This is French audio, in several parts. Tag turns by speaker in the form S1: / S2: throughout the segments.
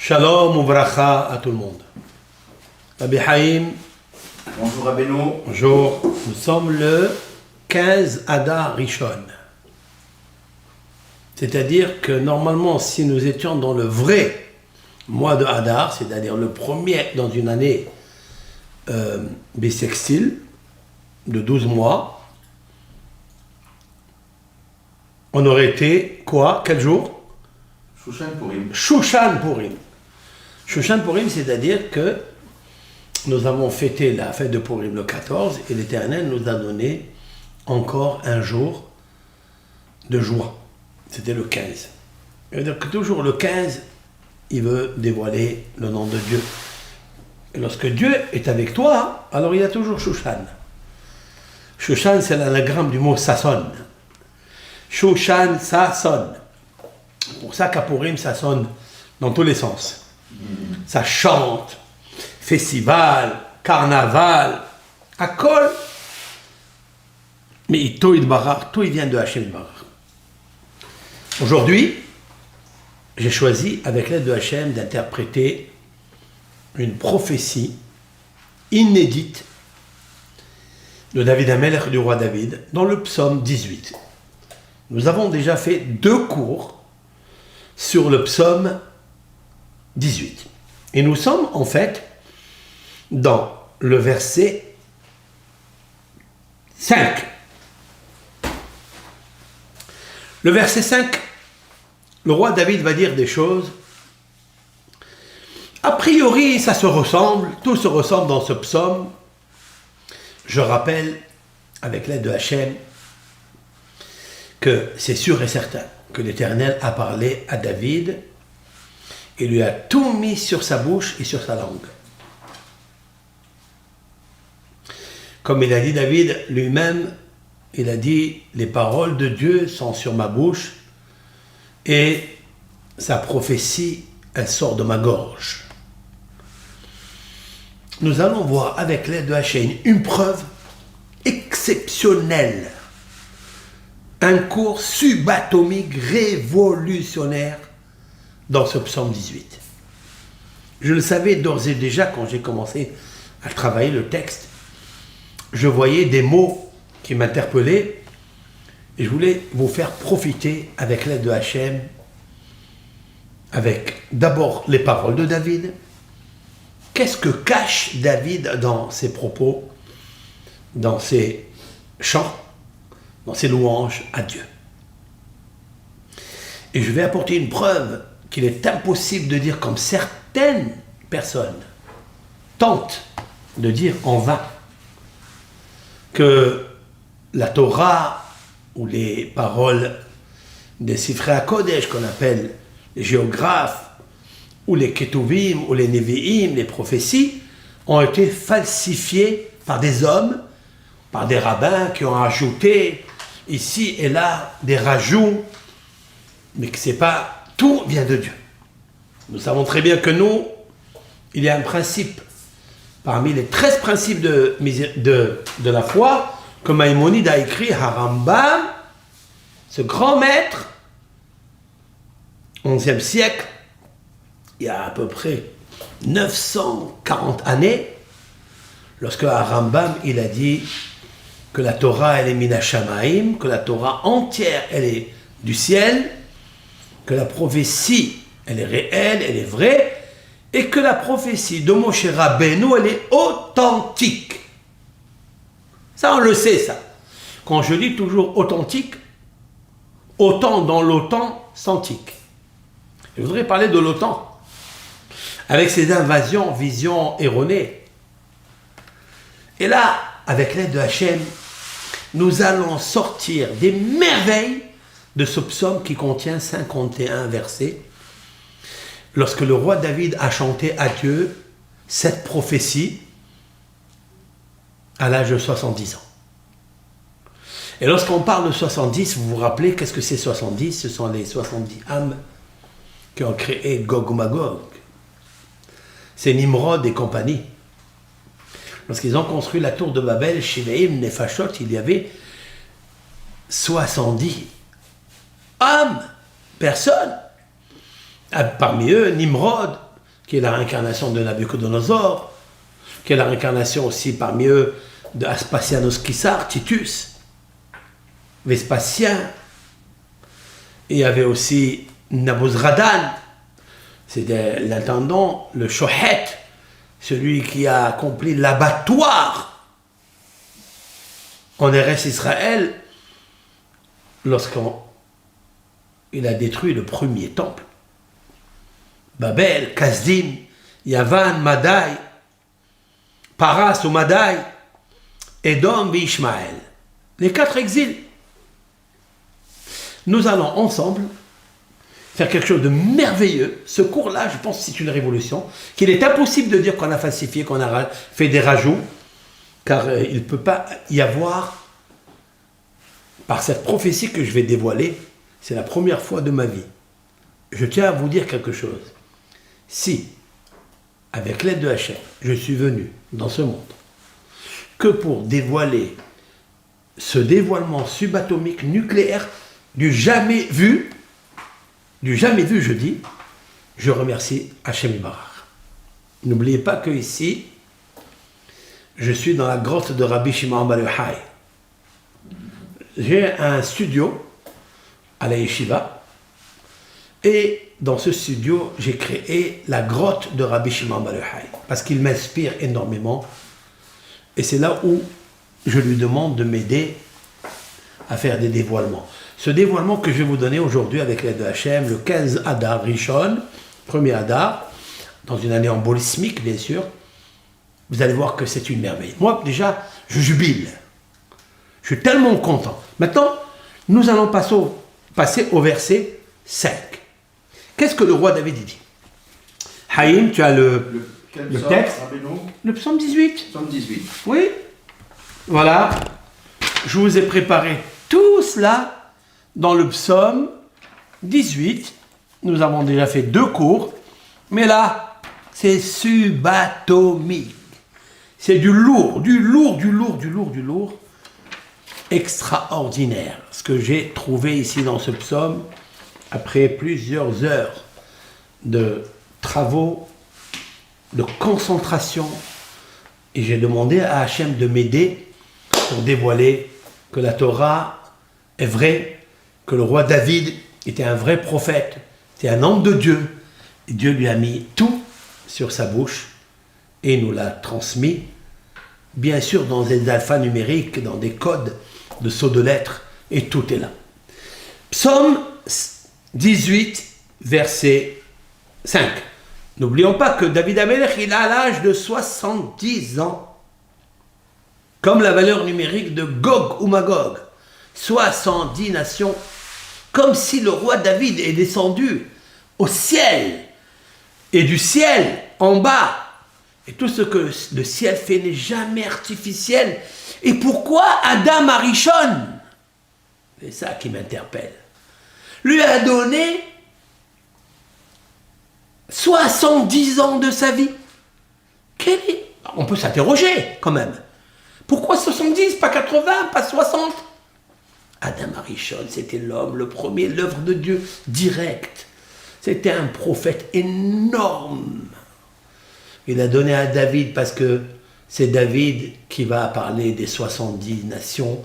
S1: Shalom ou bracha à tout le monde. Rabbi Haïm.
S2: Bonjour Rabbeinu.
S1: Bonjour. Nous sommes le 15 Adar Rishon. C'est-à-dire que normalement, si nous étions dans le vrai mois de Adar, c'est-à-dire le premier dans une année bissextile de 12 mois, on aurait été quoi? Quel jour?
S2: Shushan Purim.
S1: Shushan Purim. Shushan Purim, c'est-à-dire que nous avons fêté la fête de Purim le 14 et l'Éternel nous a donné encore un jour de joie. C'était le 15. C'est-à-dire que toujours le 15, il veut dévoiler le nom de Dieu. Et lorsque Dieu est avec toi, alors il y a toujours Shushan. Shushan, c'est l'anagramme du mot ça sonne. Shushan, ça sonne. C'est pour ça qu'à Purim, ça sonne dans tous les sens. Ça chante, festival, carnaval, akol. Mais tout il vient de Hachem Barar. Aujourd'hui, j'ai choisi, avec l'aide de Hachem, d'interpréter une prophétie inédite de David Amelech, du roi David, dans le psaume 18. Nous avons déjà fait 2 cours sur le psaume 18. Et nous sommes en fait dans le verset 5. Le verset 5, le roi David va dire des choses. A priori, ça se ressemble, tout se ressemble dans ce psaume. Je rappelle, avec l'aide de Hachem, que c'est sûr et certain que l'Éternel a parlé à David et lui a tout mis sur sa bouche et sur sa langue. Comme il a dit David lui-même, il a dit « Les paroles de Dieu sont sur ma bouche et sa prophétie, elle sort de ma gorge. » Nous allons voir avec l'aide de Hachem une preuve exceptionnelle. Un cours subatomique révolutionnaire dans ce psaume 18. Je le savais d'ores et déjà quand j'ai commencé à travailler le texte. Je voyais des mots qui m'interpellaient et je voulais vous faire profiter avec l'aide de Hachem, avec d'abord les paroles de David. Qu'est-ce que cache David dans ses propos, dans ses chants, dans ses louanges à Dieu. Et je vais apporter une preuve qu'il est impossible de dire comme certaines personnes tentent de dire en vain que la Torah ou les paroles des Sifrei HaKodesh qu'on appelle les géographes ou les Ketuvim ou les Nevi'im, les prophéties, ont été falsifiées par des hommes, par des rabbins qui ont ajouté ici et là des rajouts, mais que c'est pas, tout vient de Dieu. Nous savons très bien que nous, il y a un principe, parmi les 13 principes de la foi, que Maïmonide a écrit, Harambam, ce grand maître, 11e siècle, il y a à peu près 940 années, lorsque Harambam, il a dit que la Torah, elle est mina shamaim, que la Torah entière, elle est du ciel, que la prophétie, elle est réelle, elle est vraie, et que la prophétie de Moshe Rabbeinu, elle est authentique. Ça, on le sait, ça. Quand je dis toujours authentique, autant dans l'OTAN s'antique. Je voudrais parler de l'OTAN, avec ses invasions, visions erronées. Et là, avec l'aide de Hachem, nous allons sortir des merveilles de ce psaume qui contient 51 versets. Lorsque le roi David a chanté à Dieu cette prophétie à l'âge de 70 ans. Et lorsqu'on parle de 70, vous vous rappelez qu'est-ce que c'est 70? Ce sont les 70 âmes qui ont créé Gog Magog. C'est Nimrod et compagnie. Lorsqu'ils ont construit la tour de Babel, Shiveim, Nefashot, il y avait 70 âmes, personnes. Parmi eux, Nimrod, qui est la réincarnation de Nabucodonosor, qui est la réincarnation aussi parmi eux de Aspasianos Kissar, Titus, Vespasien. Il y avait aussi Nabuzradan, c'était l'intendant, le Shohet, celui qui a accompli l'abattoir en Eretz Israël lorsqu'il a détruit le premier temple. Babel, Kasdim, Yavan, Madai, Paras ou Madai, Edom et Ishmaël. Les 4 exils. Nous allons ensemble faire quelque chose de merveilleux. Ce cours-là, je pense que c'est une révolution, qu'il est impossible de dire qu'on a falsifié, qu'on a fait des rajouts, car il ne peut pas y avoir, par cette prophétie que je vais dévoiler, c'est la première fois de ma vie. Je tiens à vous dire quelque chose. Si, avec l'aide de Hachem, je suis venu dans ce monde que pour dévoiler ce dévoilement subatomique nucléaire du jamais vu, je dis, je remercie Hachem Barach. N'oubliez pas que ici, je suis dans la grotte de Rabbi Shimon Bar Yochai. J'ai un studio à la Yeshiva, et dans ce studio, j'ai créé la grotte de Rabbi Shimon Bar Yochai, parce qu'il m'inspire énormément, et c'est là où je lui demande de m'aider à faire des dévoilements. Ce dévoilement que je vais vous donner aujourd'hui avec l'aide de Hachem, le 15 Adar Rishon, premier Adar, dans une année embolismique bien sûr, vous allez voir que c'est une merveille. Moi déjà, je jubile. Je suis tellement content. Maintenant, nous allons passer au verset 5. Qu'est-ce que le roi David dit? Haïm, tu as le texte. Le psaume 18.
S2: Psaume 18.
S1: Oui. Voilà. Je vous ai préparé tout cela dans le psaume 18. Nous avons déjà fait 2 cours. Mais là, c'est subatomique. C'est du lourd, extraordinaire. Ce que j'ai trouvé ici dans ce psaume, après plusieurs heures de travaux, de concentration, et j'ai demandé à Hachem de m'aider pour dévoiler que la Torah est vraie, que le roi David était un vrai prophète, était un homme de Dieu, et Dieu lui a mis tout sur sa bouche, et nous l'a transmis, bien sûr dans des alphanumériques, dans des codes de sauts de lettres, et tout est là. Psaume 18, verset 5. N'oublions pas que David Amelech, il a l'âge de 70 ans. Comme la valeur numérique de Gog ou Magog. 70 nations. Comme si le roi David est descendu au ciel. Et du ciel en bas. Et tout ce que le ciel fait n'est jamais artificiel. Et pourquoi Adam Arishon? C'est ça qui m'interpelle. Lui a donné 70 ans de sa vie. On peut s'interroger quand même. Pourquoi 70, pas 80, pas 60? Adam Arishon, c'était l'homme, le premier, l'œuvre de Dieu directe. C'était un prophète énorme. Il a donné à David parce que c'est David qui va parler des 70 nations.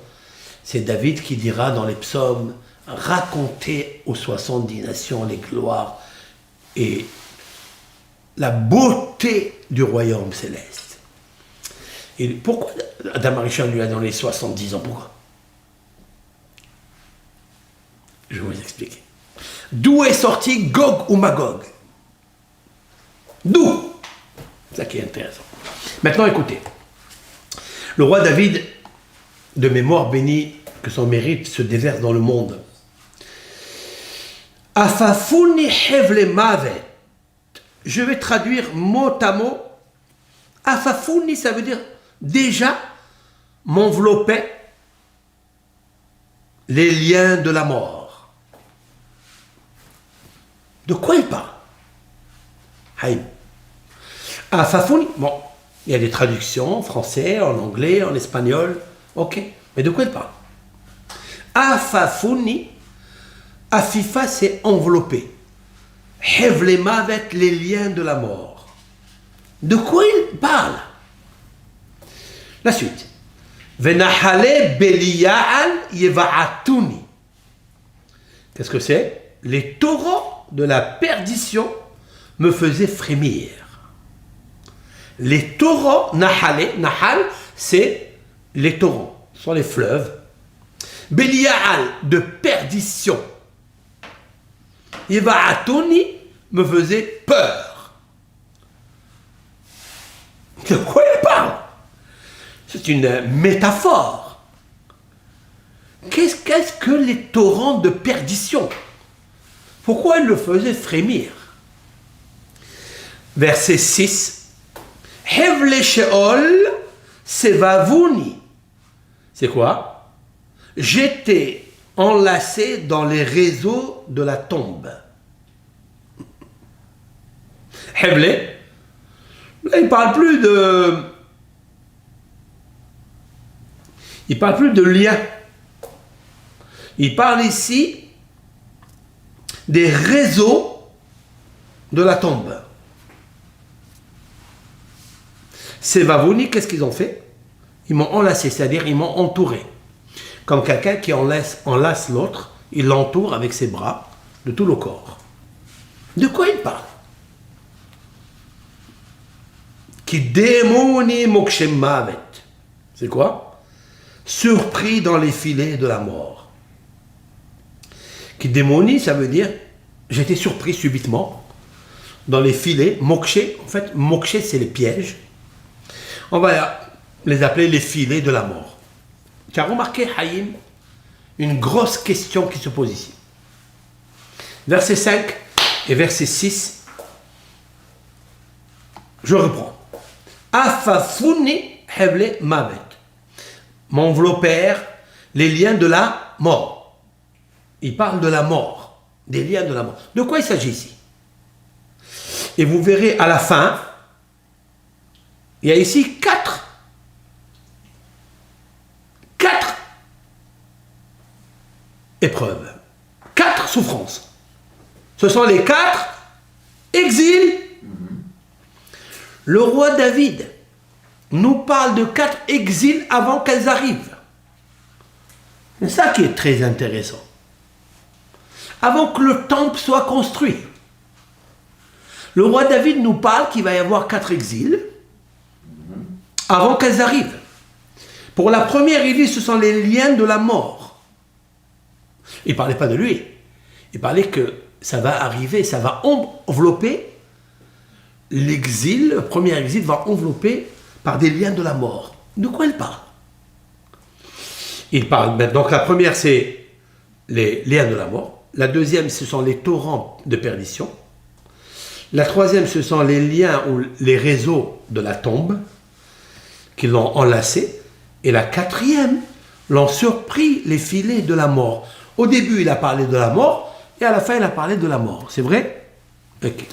S1: C'est David qui dira dans les psaumes, racontez aux 70 nations les gloires et la beauté du royaume céleste. Et pourquoi Adam Arishon lui a donné 70 ans? Pourquoi? Je vais vous expliquer. D'où est sorti Gog ou Magog? D'où? C'est ça qui est intéressant. Maintenant, écoutez. Le roi David, de mémoire bénie, que son mérite se déverse dans le monde. Afafuni hevle mavet. Je vais traduire mot à mot. Afafuni, ça veut dire déjà m'enveloppait les liens de la mort. De quoi il parle? Haïm. Afafuni, bon, il y a des traductions en français, en anglais, en espagnol, ok, mais de quoi il parle? Afafuni, afifa c'est enveloppé. Hevlema avec les liens de la mort. De quoi il parle? La suite. Venahale Belial Yeva'atuni. Qu'est-ce que c'est? Les torrents de la perdition me faisaient frémir. Les torrents, Nahal, c'est les torrents, ce sont les fleuves. Belial, de perdition. Yeva'atuni me faisait peur. De quoi il parle? C'est une métaphore. Qu'est-ce que les torrents de perdition? Pourquoi il le faisait frémir? Verset 6. Hevle Sheol Sevavuni. C'est quoi? J'étais enlacé dans les réseaux de la tombe. Hevle. Là, il ne parle plus de... Il ne parle plus de lien. Il parle ici des réseaux de la tombe. Ces Vavouni, qu'est-ce qu'ils ont fait? Ils m'ont enlacé, c'est-à-dire ils m'ont entouré. Comme quelqu'un qui enlace l'autre, il l'entoure avec ses bras de tout le corps. De quoi il parle? Qui démoni mokshem mavet. C'est quoi? Surpris dans les filets de la mort. Qui démonie, ça veut dire j'étais surpris subitement dans les filets. Mokshe, en fait, mokshe c'est les pièges. On va les appeler les filets de la mort. Tu as remarqué, Haïm, une grosse question qui se pose ici. Verset 5 et verset 6. Je reprends. Afafuni heble mavet. M'enveloppèrent les liens de la mort. Il parle de la mort, des liens de la mort. De quoi il s'agit ici? Et vous verrez à la fin, il y a ici quatre épreuves, 4 souffrances. Ce sont les 4 exils. Le roi David nous parle de 4 exils avant qu'elles arrivent. C'est ça qui est très intéressant. Avant que le temple soit construit. Le roi David nous parle qu'il va y avoir 4 exils avant qu'elles arrivent. Pour la première, il dit ce sont les liens de la mort. Il ne parlait pas de lui. Il parlait que ça va arriver, ça va envelopper l'exil. Le premier exil va envelopper par des liens de la mort. De quoi il parle? Il parle, donc la première c'est les liens de la mort. La deuxième ce sont les torrents de perdition. La troisième ce sont les liens ou les réseaux de la tombe qui l'ont enlacé. Et la quatrième l'ont surpris les filets de la mort. Au début il a parlé de la mort et à la fin il a parlé de la mort. C'est vrai? Ok.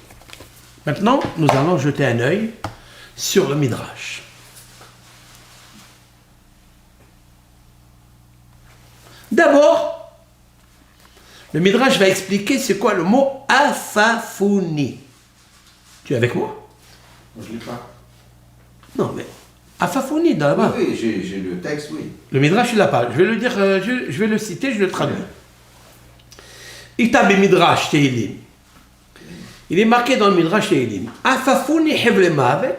S1: Maintenant nous allons jeter un œil sur le Midrash. D'abord, le Midrash va expliquer c'est quoi le mot Afafouni. Tu es avec moi?
S2: Je ne l'ai pas.
S1: Non, mais Afafouni dans la bas.
S2: Oui, j'ai le texte, oui.
S1: Le Midrash, il l'a pas. Je vais le dire, je vais le citer, je le traduis. Itab Midrash Tehilim. Il est marqué dans le Midrash Tehilim. Afafouni hevle mavet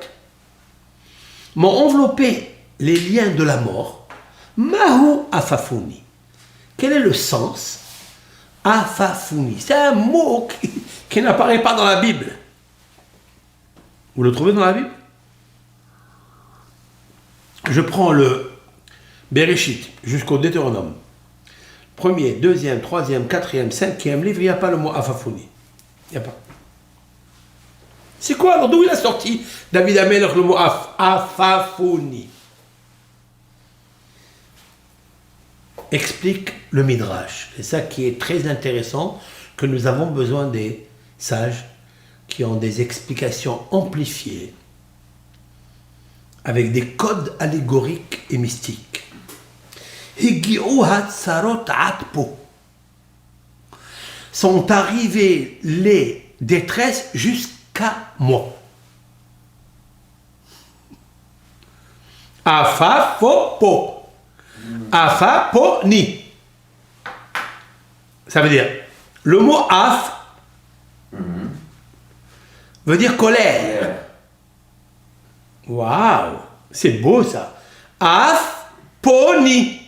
S1: m'ont enveloppé les liens de la mort. Mahu Afafouni. Quel est le sens? Afafouni. C'est un mot qui n'apparaît pas dans la Bible. Vous le trouvez dans la Bible? Je prends le Bereshit jusqu'au Deutéronome. Premier, deuxième, troisième, quatrième, cinquième livre, il n'y a pas le mot Afafouni. Il n'y a pas. C'est quoi alors? D'où il a sorti David Amelech le mot Afafouni? Explique le Midrash. C'est ça qui est très intéressant, que nous avons besoin des sages qui ont des explications amplifiées avec des codes allégoriques et mystiques. Sont arrivées les détresses jusqu'à moi. Afafopo. Afaponi. Ça veut dire, le mot af veut dire colère. Waouh, c'est beau ça. Afponi.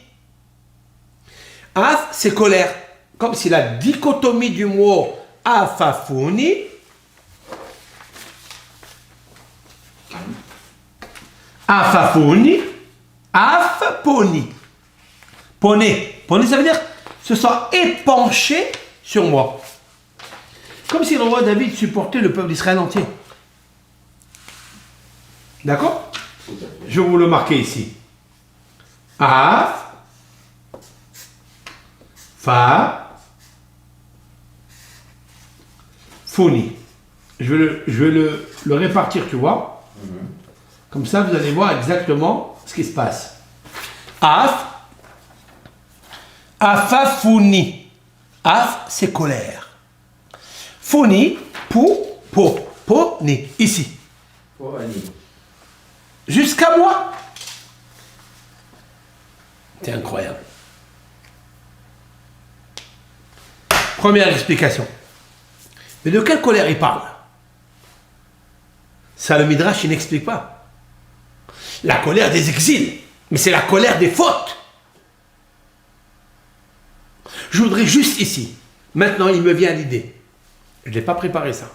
S1: Af, c'est colère. Comme si la dichotomie du mot afafuni afafuni afponi. Poné. Poné, ça veut dire se sent épanché sur moi. Comme si le roi David supportait le peuple d'Israël entier. D'accord? Je vais vous le marquer ici. Af, fa, funi. Je vais le répartir, tu vois. Comme ça, vous allez voir exactement ce qui se passe. Af, afafuni. Af, c'est colère. Funi, ni. Ici. Jusqu'à moi. C'est incroyable. Première explication. Mais de quelle colère il parle? Ça, le Midrash, il n'explique pas. La colère des exils. Mais c'est la colère des fautes. Je voudrais juste ici. Maintenant, il me vient l'idée. Je n'ai pas préparé ça.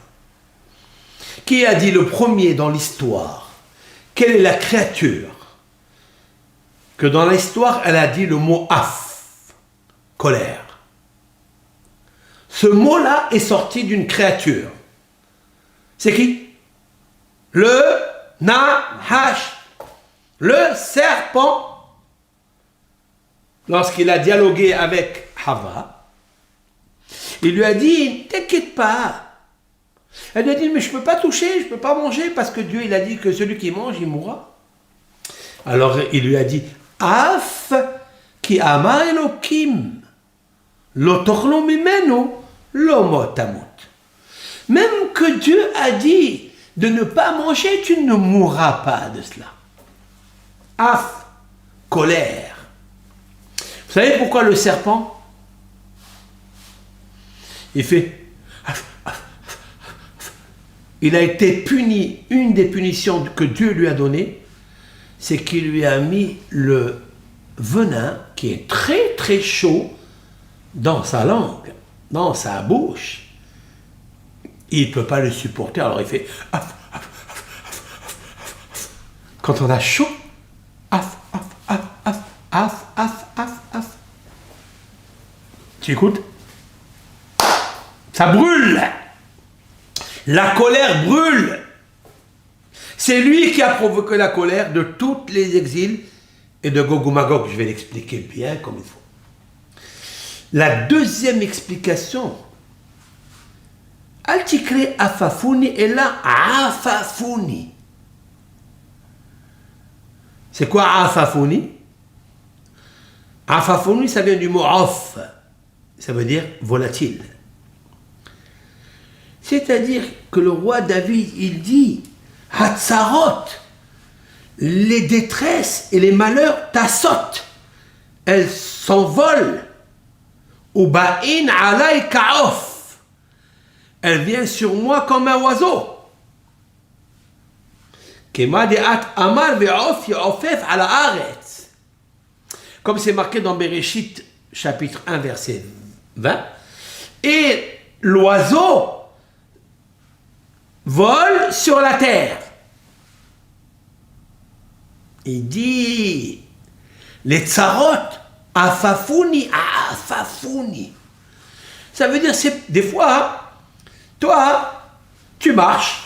S1: Qui a dit le premier dans l'histoire? Quelle est la créature que dans l'histoire, elle a dit le mot af, colère? Ce mot-là est sorti d'une créature. C'est qui? Le Nahash, le serpent. Lorsqu'il a dialogué avec Hava, il lui a dit, t'inquiète pas. Elle lui a dit, mais je ne peux pas toucher, je ne peux pas manger, parce que Dieu, il a dit que celui qui mange, il mourra. Alors il lui a dit, Af ki amar Elokim, lo tochlo mimenu, lo motamut. Même que Dieu a dit de ne pas manger, tu ne mourras pas de cela. Af, colère. Vous savez pourquoi le serpent? Il fait... Il a été puni, une des punitions que Dieu lui a données, c'est qu'il lui a mis le venin, qui est très très chaud, dans sa langue, dans sa bouche. Il ne peut pas le supporter, alors il fait... Quand on a chaud, tu écoutes? Ça brûle. La colère brûle. C'est lui qui a provoqué la colère de tous les exils et de Gog ou Magog. Je vais l'expliquer bien comme il faut. La deuxième explication, Al-Tikri Afafuni et là Afafuni. C'est quoi Afafuni? Afafuni, ça vient du mot Af. Ça veut dire volatile. C'est-à-dire que le roi David, il dit, Hatzarot, les détresses et les malheurs t'assotent, elles s'envolent. Uba'in alay ka'of, elle vient sur moi comme un oiseau. Kema de'at amar ve'of ya'ofef ala haaretz. Comme c'est marqué dans Bereshit, chapitre 1, verset 20. Et l'oiseau vole sur la terre. Il dit, les tsarot, afafuni, afafuni. Ça veut dire, c'est des fois, toi, tu marches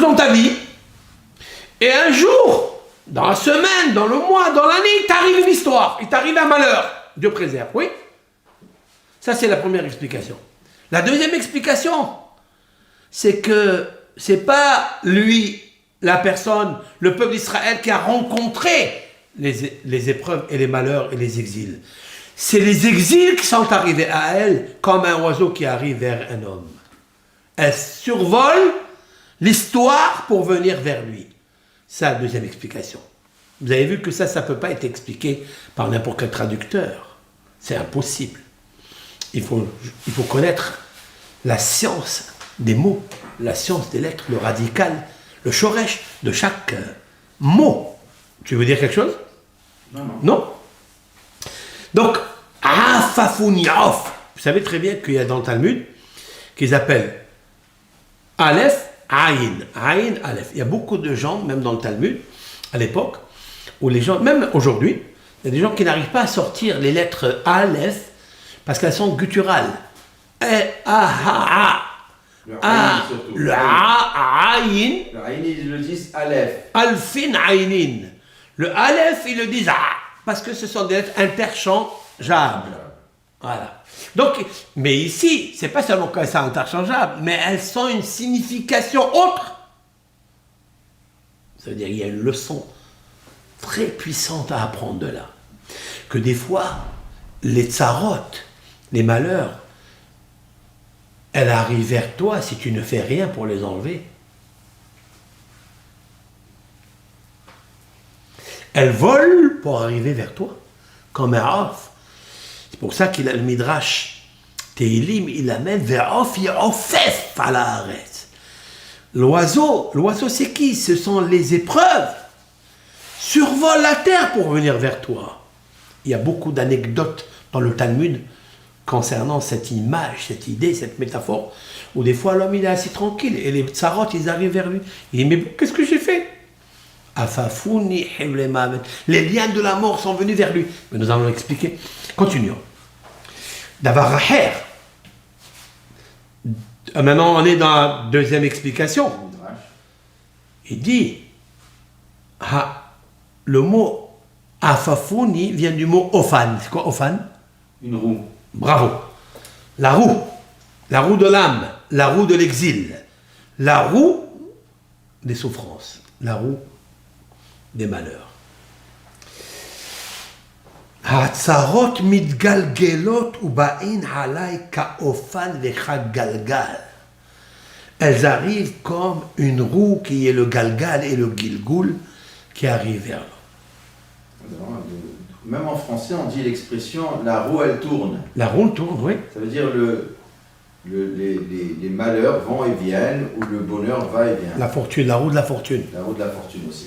S1: dans ta vie, et un jour, dans la semaine, dans le mois, dans l'année, il t'arrive une histoire, il t'arrive un malheur. Dieu préserve, oui? Ça, c'est la première explication. La deuxième explication, c'est que c'est pas lui, la personne, le peuple d'Israël qui a rencontré les épreuves et les malheurs et les exils. C'est les exils qui sont arrivés à elle comme un oiseau qui arrive vers un homme. Elle survole l'histoire pour venir vers lui. Ça, deuxième explication. Vous avez vu que ça ne peut pas être expliqué par n'importe quel traducteur. C'est impossible. Il faut connaître la science des mots, la science des lettres, le radical, le shoresh de chaque mot. Tu veux dire quelque chose? Non. Donc, Afafuniaf. Vous savez très bien qu'il y a dans le Talmud qu'ils appellent Aleph, Aïn. Aïn, Aleph. Il y a beaucoup de gens, même dans le Talmud, à l'époque, où les gens, même aujourd'hui, il y a des gens qui n'arrivent pas à sortir les lettres Aleph parce qu'elles sont gutturales. Le Aïn.
S2: Le Aïn, ils le disent Aleph.
S1: Alfin Aïnin. Le Aleph, ils le disent parce que ce sont des lettres interchangeables. Voilà. Donc, mais ici, c'est pas seulement qu'elles sont interchangeables, mais elles ont une signification autre. Ça veut dire qu'il y a une leçon très puissante à apprendre de là. Que des fois, les tsarot, les malheurs, elles arrivent vers toi si tu ne fais rien pour les enlever. Elles volent pour arriver vers toi, comme un off. C'est pour ça qu'il a le Midrash Tehilim, il amène vers off, il offef à la arrête. L'oiseau c'est qui? Ce sont les épreuves. Survole la terre pour venir vers toi. Il y a beaucoup d'anecdotes dans le Talmud concernant cette image, cette idée, cette métaphore, où des fois l'homme il est assis tranquille et les tsarot ils arrivent vers lui. Il dit mais qu'est-ce que j'ai fait? Les liens de la mort sont venus vers lui. Mais nous allons l'expliquer. Continuons. Davaraher. Maintenant, on est dans la deuxième explication. Il dit, le mot Afafouni vient du mot Ofan. C'est quoi Ofan?
S2: Une roue.
S1: Bravo. La roue de l'âme, la roue de l'exil, la roue des souffrances, la roue des malheurs. Hatzarot mitgalgelot uba'in halai ka'ofan vechagalgal. Elles arrivent comme une roue qui est le galgal et le gilgoul qui arrive vers l'homme.
S2: Même en français, on dit l'expression la roue elle tourne.
S1: La roue tourne, oui.
S2: Ça veut dire les malheurs vont et viennent ou le bonheur va et vient.
S1: La fortune, la roue de la fortune.
S2: La roue de la fortune aussi.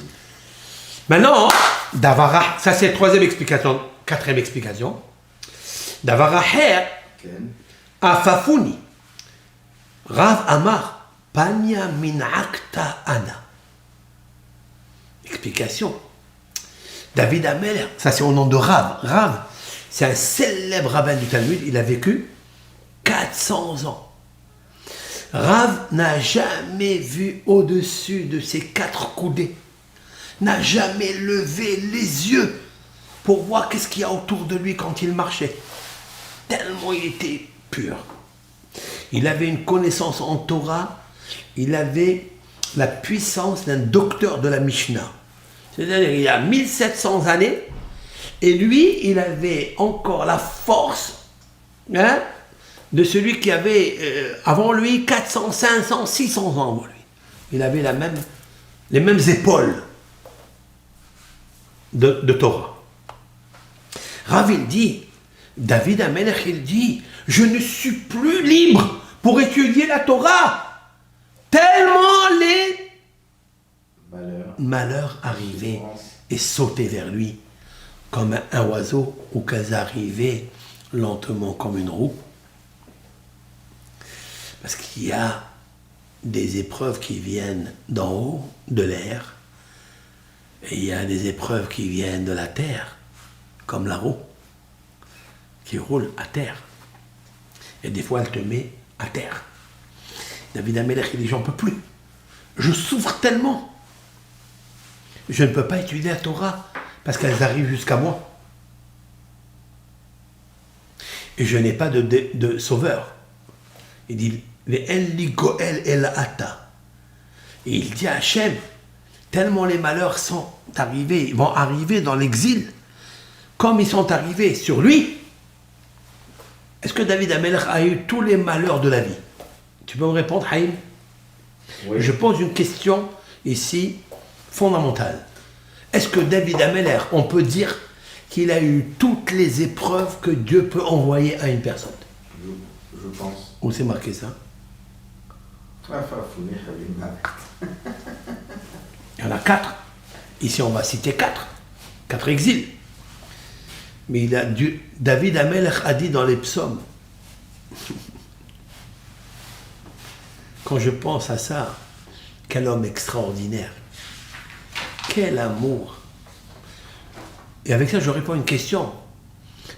S1: Maintenant, Davara, ça c'est la troisième explication, quatrième explication. Davara her, Afafuni, Rav Amar, Panya minakta ana. Explication. David Ameler, ça c'est au nom de Rav. Rav, c'est un célèbre rabbin du Talmud, il a vécu 400 ans. Rav n'a jamais vu au-dessus de ses 4 coudées, n'a jamais levé les yeux pour voir qu'est-ce qu'il y a autour de lui quand il marchait. Tellement il était pur. Il avait une connaissance en Torah, il avait la puissance d'un docteur de la Mishnah. C'est-à-dire il y a 1700 années, et lui, il avait encore la force de celui qui avait avant lui 400, 500, 600 ans avant lui. Il avait les mêmes épaules de Torah. Rav il dit, David Amelech il dit, je ne suis plus libre pour étudier la Torah, tellement les malheurs arrivaient et sautaient vers lui comme un oiseau ou qu'elles arrivaient lentement comme une roue. Parce qu'il y a des épreuves qui viennent d'en haut, de l'air, et il y a des épreuves qui viennent de la terre, comme la roue, qui roule à terre. Et des fois, elle te met à terre. David Amelech, il dit, j'en peux plus. Je souffre tellement. Je ne peux pas étudier la Torah parce qu'elles arrivent jusqu'à moi. Et je n'ai pas de sauveur. Il dit, et il dit à Hachem, tellement les malheurs sont arrivés, ils vont arriver dans l'exil, comme ils sont arrivés sur lui. Est-ce que David Amelech a eu tous les malheurs de la vie? Tu peux me répondre, Haïm?
S2: Oui.
S1: Je pose une question ici fondamentale. Est-ce que David Ameller, on peut dire qu'il a eu toutes les épreuves que Dieu peut envoyer à une personne?
S2: Je pense.
S1: Où c'est marqué ça? Il y en a 4. Ici, on va citer 4. 4 exils. Mais David Ameller a dit dans les psaumes, quand je pense à ça, quel homme extraordinaire. Quel amour. Et avec ça, je réponds à une question.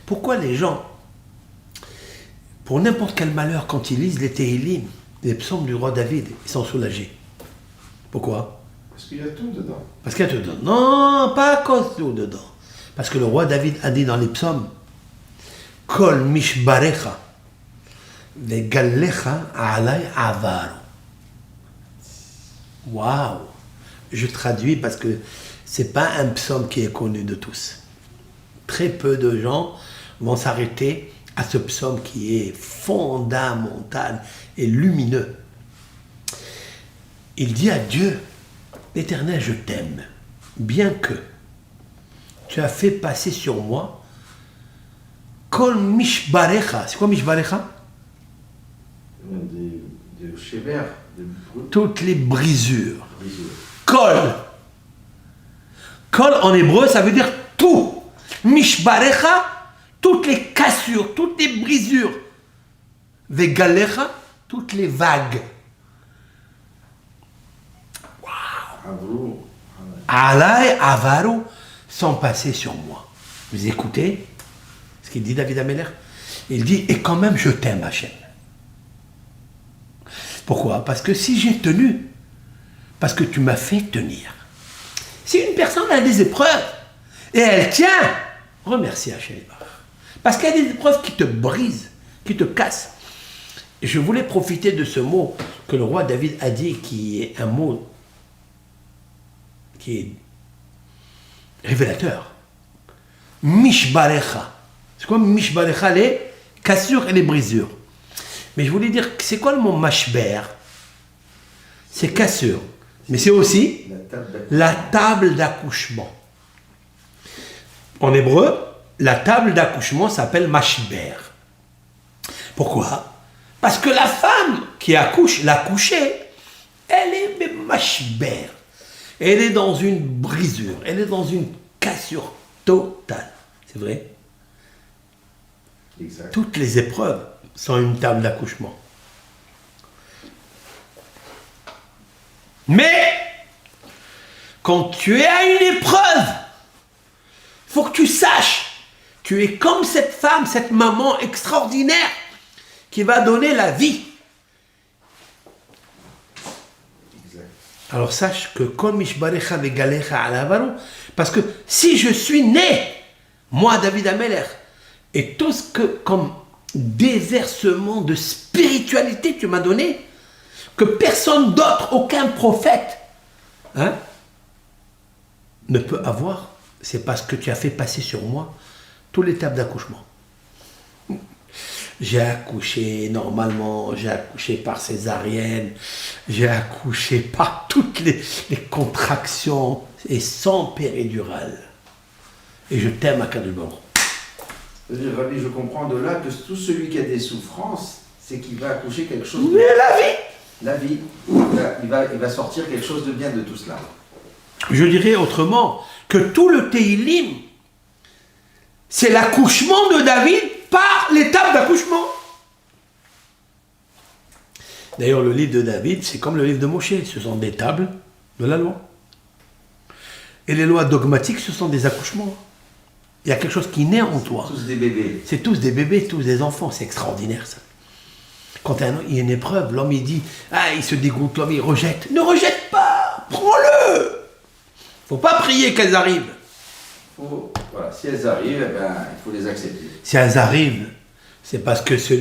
S1: Pourquoi les gens, pour n'importe quel malheur, quand ils lisent les Tehillim, les psaumes du roi David, ils sont soulagés? Pourquoi?
S2: Parce qu'il y a tout dedans.
S1: Parce qu'il y a tout dedans. Non, pas à cause de tout dedans. Parce que le roi David a dit dans les psaumes, Kol mishbarecha vegallecha alay avaru. Waouh! Je traduis parce que c'est pas un psaume qui est connu de tous. Très peu de gens vont s'arrêter à ce psaume qui est fondamental et lumineux. Il dit à Dieu, l'Éternel, je t'aime, bien que tu as fait passer sur moi Kol mishbarecha. C'est quoi mishbarecha?
S2: Des chevers, des brutes.
S1: Toutes les brisures. Kol. Kol en hébreu, ça veut dire tout. Mishbarecha, toutes les cassures, toutes les brisures. Vegalecha, toutes les vagues.
S2: Avru.
S1: Alay avaru sont passés sur moi. Vous écoutez ce qu'il dit David Ameller? Il dit, et quand même je t'aime, Hachem. Pourquoi? Parce que si j'ai tenu, parce que tu m'as fait tenir. Si une personne a des épreuves et elle tient, remercie Hachem. Parce qu'il y a des épreuves qui te brisent, qui te cassent. Et je voulais profiter de ce mot que le roi David a dit, qui est un mot qui est révélateur. Mishbarecha. C'est quoi Mishbarecha? Les cassures et les brisures. Mais je voulais dire, c'est quoi le mot mashber? C'est cassure. Mais c'est aussi la table d'accouchement. En hébreu, la table d'accouchement s'appelle mashber. Pourquoi? Parce que la femme qui accouche, l'accouchée, elle est mashber. Elle est dans une brisure, elle est dans une cassure totale. C'est vrai?
S2: Exact.
S1: Toutes les épreuves sont une table d'accouchement. Mais, quand tu es à une épreuve, il faut que tu saches, tu es comme cette femme, cette maman extraordinaire qui va donner la vie.
S2: Exact.
S1: Alors sache que Kol mishbarecha vegalecha ala avaru, parce que si je suis né, moi David Ameller, et tout ce que comme déversement de spiritualité tu m'as donné, que personne d'autre, aucun prophète, ne peut avoir, c'est parce que tu as fait passer sur moi toute l'étape d'accouchement. J'ai accouché normalement, j'ai accouché par césarienne, j'ai accouché par toutes les contractions et sans péridurale. Et je t'aime à Kadosh Baruch.
S2: C'est-à-dire, Rabbi, je comprends de là que tout celui qui a des souffrances, c'est qu'il va accoucher quelque chose de
S1: Mais la vie!
S2: La vie, il va sortir quelque chose de bien de tout cela.
S1: Je dirais autrement que tout le Tehillim, c'est l'accouchement de David par l'étape d'accouchement. D'ailleurs, le livre de David, c'est comme le livre de Moshe, ce sont des tables de la loi. Et les lois dogmatiques, ce sont des accouchements. Il y a quelque chose qui naît en toi.
S2: Tous des bébés.
S1: C'est tous des bébés, tous des enfants, c'est extraordinaire ça. Quand il y a une épreuve, l'homme il dit, il se dégoûte, l'homme il rejette. Ne rejette pas, prends-le. Faut pas prier qu'elles arrivent.
S2: Voilà, si elles arrivent, il faut les accepter.
S1: Si elles arrivent, c'est parce que si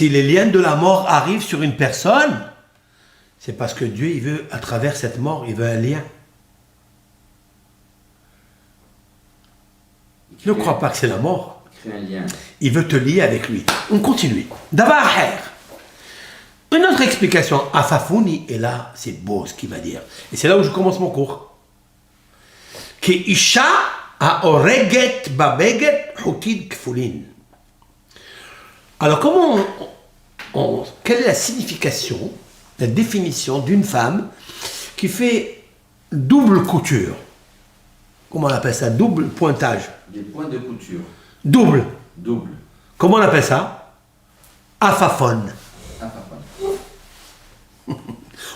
S1: les liens de la mort arrivent sur une personne, c'est parce que Dieu, il veut, à travers cette mort, il veut un lien. Ne crois pas que c'est la mort.
S2: Créer un lien.
S1: Il veut te lier avec lui. On continue. Davar her. Une autre explication, Afafouni, et là, c'est beau ce qu'il va dire. Et c'est là où je commence mon cours. Ki isha haoreget babeget hukid kfulin. Alors, quelle est la signification, la définition d'une femme qui fait double couture? Comment on appelle ça? Double pointage.
S2: Des points de couture.
S1: Double.
S2: Double.
S1: Comment on appelle ça? Afafon.
S2: Ah, papa.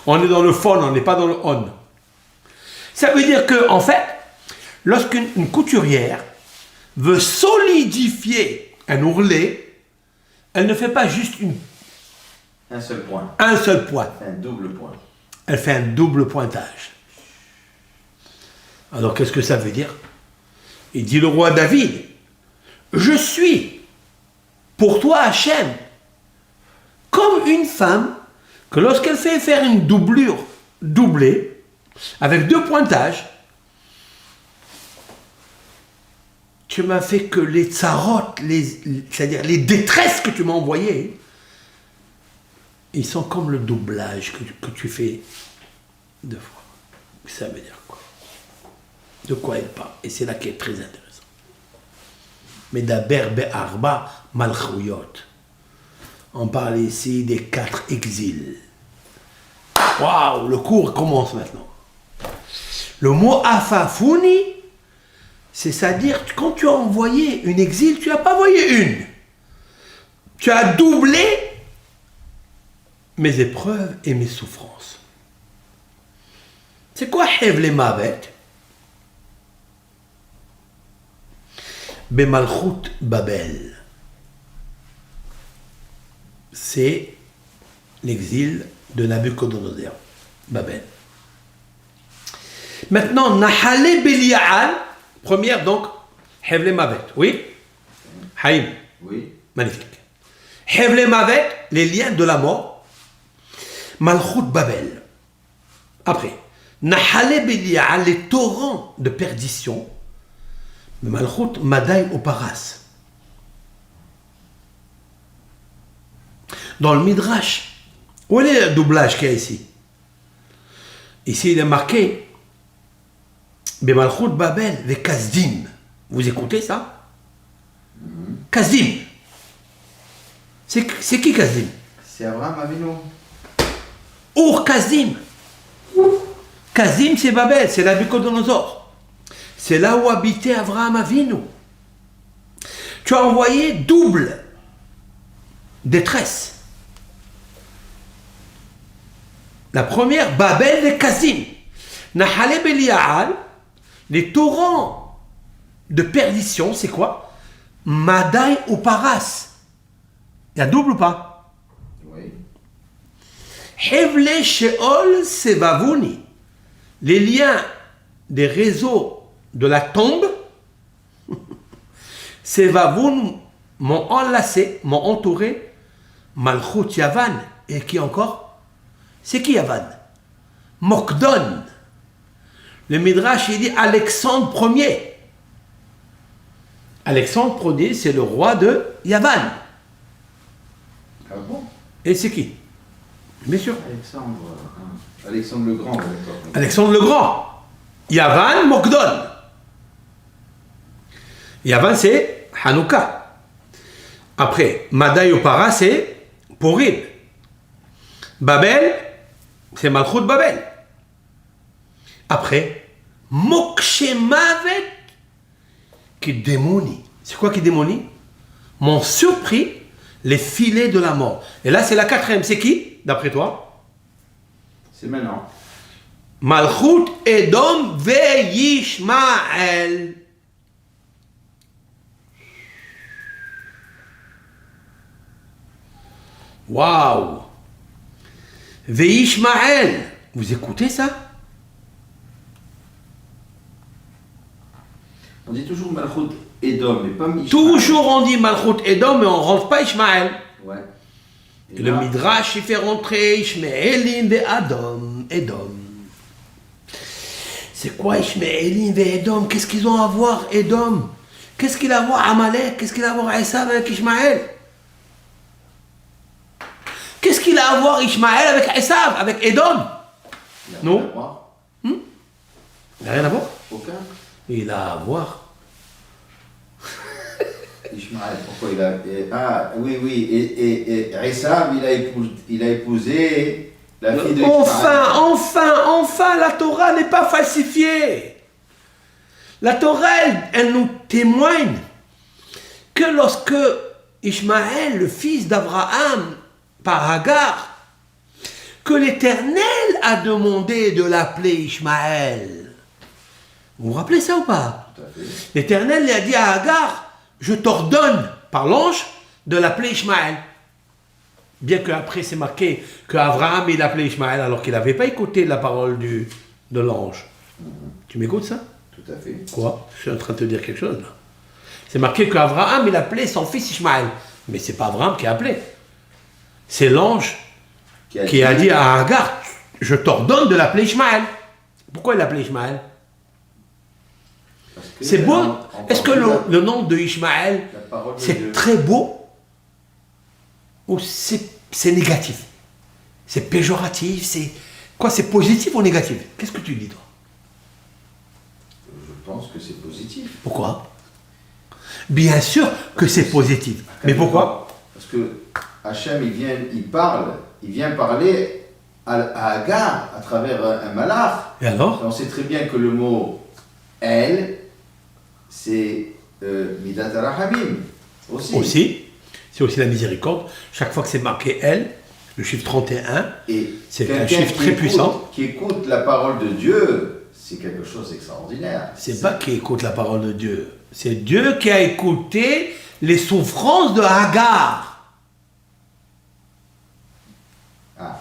S1: On est dans le phone, on n'est pas dans le on. Ça veut dire que, en fait, lorsqu'une couturière veut solidifier un ourlet, elle ne fait pas juste
S2: Un seul point.
S1: un seul point.
S2: Un double point.
S1: Elle fait un double pointage. Alors, qu'est-ce que ça veut dire? Il dit le roi David, je suis pour toi, Hachem, comme une femme que lorsqu'elle fait faire une doublure doublée, avec deux pointages, tu m'as fait que les tsarotes, c'est-à-dire les détresses que tu m'as envoyées, ils sont comme le doublage que tu fais deux fois. Ça veut dire quoi? De quoi elle parle? Et c'est là qui est très intéressant. Mais d'Aber Be'arba Malchouyot. On parle ici des 4 exils. Waouh, le cours commence maintenant. Le mot Afafouni, c'est-à-dire quand tu as envoyé une exil, tu n'as pas envoyé une. Tu as doublé mes épreuves et mes souffrances. C'est quoi Hevle Mavet? Bemalchut Babel. C'est l'exil de Nabucodonosor, Babel. Maintenant, Nahale Belial, première donc, Hevle Mavet, oui? Haïm,
S2: Oui.
S1: magnifique. Hevle Mavet, les liens de la mort. Malchut Babel. Après, Nahale Belial, les torrents de perdition. Malchut Madaï Oparas. Dans le Midrash, où est le doublage qu'il y a ici? Ici, il est marqué Bemalchut Babel, les Kazdim. Vous écoutez ça? Kazdim. C'est qui Kazdim?
S2: C'est Abraham Avinu.
S1: Ur Kazdim. Kazdim, c'est Babel, c'est Nabucodonosor. C'est là où habitait Abraham Avinu. Tu as envoyé double détresse. La première, Babel et Kazim. Nahale Belial, les torrents de perdition, c'est quoi? Madaï ou Paras. Il y a double ou pas?
S2: Oui.
S1: Hevle Sheol Sevavouni. Les liens des réseaux de la tombe, Sevavoun m'ont enlacé, m'ont entouré. Malchut Yavan. Et qui encore? C'est qui Yavan? Mokdon. Le Midrash, il dit Alexandre Ier. Alexandre Ier, c'est le roi de Yavan.
S2: Ah bon?
S1: Et c'est qui? Bien sûr.
S2: Alexandre le Grand, d'accord.
S1: Alexandre le Grand. Yavan, Mokdon. Yavan, c'est Hanouka. Après, Madaï Opara, c'est Purim. Babel, c'est Malchut Babel. Après, Mokshe Mavet, qui démonie. C'est quoi qui démonie? M'ont surpris les filets de la mort. Et là, c'est la 4e. C'est qui, d'après toi?
S2: C'est maintenant.
S1: Malchut Edom ve Yishmael. Waouh! Ve Yishmael. Vous écoutez ça?
S2: On dit toujours Malchut Edom, mais pas Ishmael.
S1: Toujours on dit Malchut Edom, mais on ne rentre pas Ishmael.
S2: Ouais.
S1: Et le Midrash, il fait rentrer Ishmaelim ve Adam, Edom. C'est quoi Ishmaelim ve Edom? Qu'est-ce qu'ils ont à voir, Edom? Qu'est-ce qu'il a à voir Amalek? Qu'est-ce qu'il a à voir Esav avec Ishmael? Qu'est-ce qu'il a à voir Ishmaël avec Esav, avec Edom?
S2: Il a
S1: Non.
S2: rien à voir.
S1: Il n'a rien à voir.
S2: Aucun.
S1: Il a à voir.
S2: Ishmaël, pourquoi il a. Ah, oui, et Esav, il a épousé la fille de Ishmaël.
S1: Enfin, la Torah n'est pas falsifiée. La Torah, elle nous témoigne que lorsque Ishmaël, le fils d'Abraham, par Hagar, que l'Éternel a demandé de l'appeler Ishmaël. Vous vous rappelez ça ou pas?
S2: Tout à fait.
S1: L'Éternel lui a dit à Hagar, je t'ordonne, par l'ange, de l'appeler Ishmaël. Bien qu'après c'est marqué qu'Abraham il appelait Ishmaël alors qu'il n'avait pas écouté la parole de l'ange. Tu m'écoutes ça?
S2: Tout à fait.
S1: Quoi? Je suis en train de te dire quelque chose là. C'est marqué qu'Abraham il appelait son fils Ishmaël. Mais c'est pas Abraham qui a appelé. C'est l'ange qui a dit à Hagar, je t'ordonne de l'appeler Ishmaël. Pourquoi il l'appelait Ishmaël? C'est beau. Est-ce que le nom de Ishmaël, c'est très beau ou c'est négatif? C'est péjoratif? C'est quoi? C'est positif ou négatif? Qu'est-ce que tu dis toi?
S2: Je pense que c'est positif.
S1: Pourquoi? Bien sûr que c'est positif. Mais pourquoi?
S2: Parce que Hachem, il vient parler à Hagar à travers un malach.
S1: Et alors?
S2: Et on sait très bien que le mot elle, c'est Midat Rahamim aussi.
S1: C'est aussi la miséricorde. Chaque fois que c'est marqué elle, le chiffre 31,
S2: et
S1: c'est un chiffre très puissant.
S2: Qui écoute la parole de Dieu, c'est quelque chose d'extraordinaire.
S1: C'est pas qui écoute la parole de Dieu. C'est Dieu qui a écouté les souffrances de Hagar.
S2: Ah.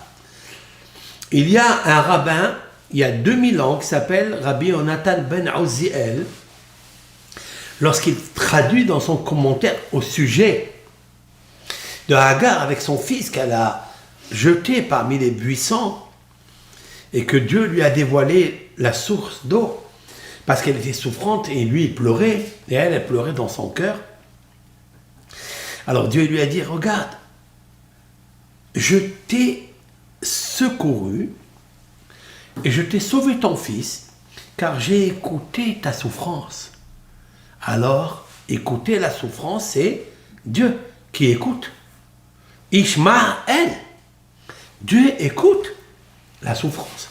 S1: Il y a un rabbin, il y a 2000 ans, qui s'appelle Rabbi Yonatan ben Uziel, lorsqu'il traduit dans son commentaire au sujet de Hagar avec son fils qu'elle a jeté parmi les buissons et que Dieu lui a dévoilé la source d'eau parce qu'elle était souffrante et lui il pleurait et elle pleurait dans son cœur. Alors Dieu lui a dit, regarde, je t'ai secouru et je t'ai sauvé ton fils car j'ai écouté ta souffrance. Alors, écouter la souffrance, c'est Dieu qui écoute. Ishmaël, Dieu écoute la souffrance.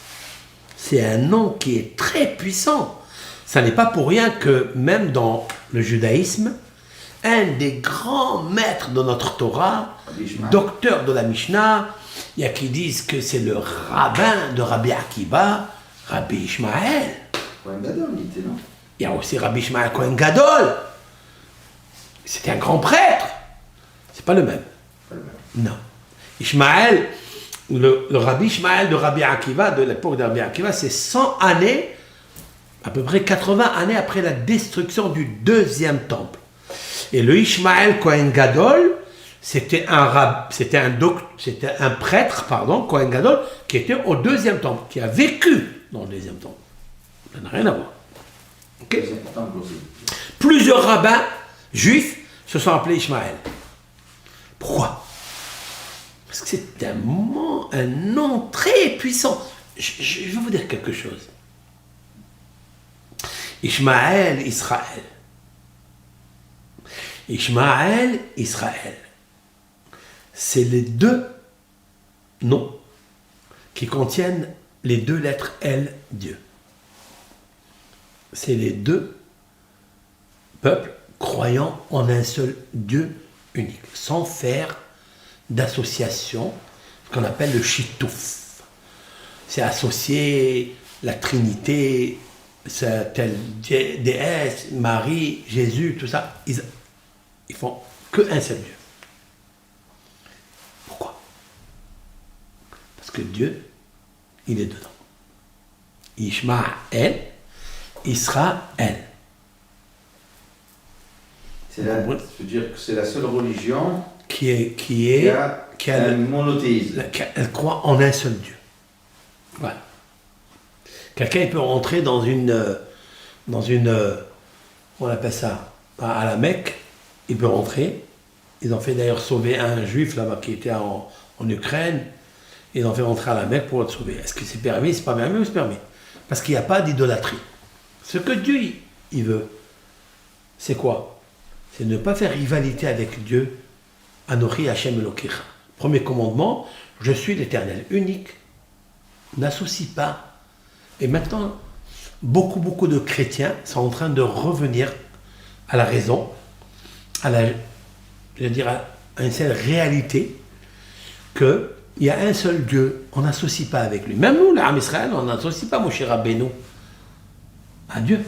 S1: C'est un nom qui est très puissant. Ça n'est pas pour rien que même dans le judaïsme, un des grands maîtres de notre Torah, docteur de la Mishnah, il y a qui disent que c'est le rabbin de Rabbi Akiva, Rabbi Ishmaël.
S2: Kohen Gadol, il était, non?
S1: Il y a aussi Rabbi Ishmael Kohen Gadol. C'était un grand prêtre. C'est pas le même.
S2: Pas le même.
S1: Non. Ishmael, le Rabbi Ishmael de Rabbi Akiva, de l'époque de Rabbi Akiva, c'est 100 années, à peu près 80 années après la destruction du deuxième temple. Et le Ishmael Kohen Gadol, c'était un prêtre, Kohen Gadol, qui était au deuxième temple, qui a vécu dans le deuxième temple. Ça n'a rien à voir. Okay. Plusieurs rabbins juifs se sont appelés Ishmaël. Pourquoi? Parce que c'est un nom très puissant. Je vais vous dire quelque chose. Ishmaël, Israël. Ishmaël, Israël. C'est les deux noms qui contiennent les deux lettres L, Dieu. C'est les deux peuples croyant en un seul Dieu unique, sans faire d'association, ce qu'on appelle le chitouf. C'est associer la Trinité, telle déesse, Marie, Jésus, tout ça. Ils font qu'un seul Dieu. Pourquoi? Parce que Dieu, il est dedans. Ishmaël, Israël.
S2: Je veux dire que c'est la seule religion
S1: qui a
S2: un monothéisme.
S1: Elle croit en un seul Dieu. Voilà. Quelqu'un peut rentrer dans une, on appelle ça, à la Mecque, il peut rentrer. Ils ont fait d'ailleurs sauver un juif là-bas qui était en en Ukraine, ils ont fait rentrer à la Mecque pour être sauvés. Est-ce que c'est permis? C'est pas permis, c'est permis. Parce qu'il n'y a pas d'idolâtrie. Ce que Dieu, il veut, c'est quoi? C'est ne pas faire rivalité avec Dieu. Anochi Hashem Elokecha. Premier commandement, je suis l'Éternel, unique. N'associe pas. Et maintenant, beaucoup de chrétiens sont en train de revenir à la raison, à une seule réalité, qu'il y a un seul Dieu, on n'associe pas avec lui. Même nous, l'Am Israël, on n'associe pas Moshe Rabbeinu à Dieu.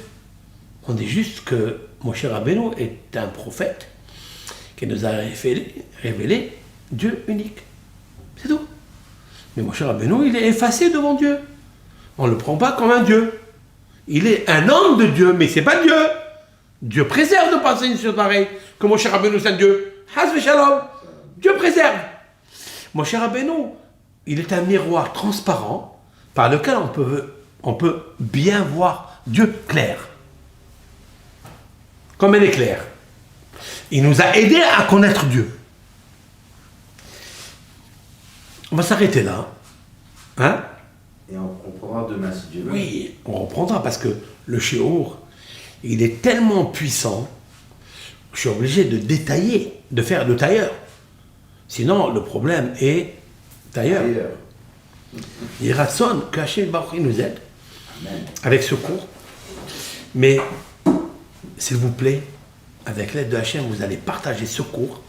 S1: On dit juste que Moshe Rabbeinu est un prophète qui nous a révélé Dieu unique. C'est tout. Mais Moshe Rabbeinu, il est effacé devant Dieu. On ne le prend pas comme un Dieu. Il est un homme de Dieu, mais c'est pas Dieu. Dieu préserve de penser une chose pareille, que Moshe Rabbeinu c'est un Dieu. Haz v'shalom. Dieu préserve. Moshe Rabbeinu, il est un miroir transparent par lequel on peut bien voir Dieu clair. Comme elle est claire. Il nous a aidés à connaître Dieu. On va s'arrêter là. Hein?
S2: Et on reprendra demain si Dieu veut.
S1: Oui, on reprendra parce que le shiur, il est tellement puissant, je suis obligé de détailler, de faire le tailleur. Sinon, le problème est tailleur. Il rassonne que Hachem Baruch Hu nous aide.
S2: Amen.
S1: Avec ce cours. Mais, s'il vous plaît, avec l'aide de Hachem, vous allez partager ce cours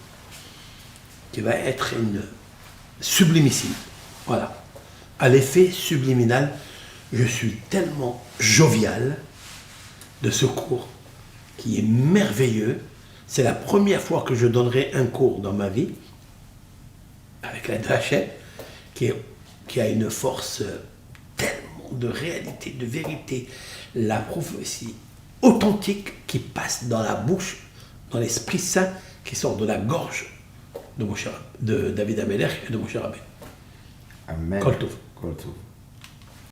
S1: qui va être une sublimissime. Voilà. À l'effet subliminal, je suis tellement jovial de ce cours qui est merveilleux. C'est la première fois que je donnerai un cours dans ma vie avec l'aide de Hachem qui a une force tellement de réalité, de vérité, la prophétie authentique qui passe dans la bouche, dans l'Esprit Saint qui sort de la gorge de David Amelech et de Moshe Rabbeinu.
S2: Amen.
S1: Kol Tov.
S2: Kol Tov.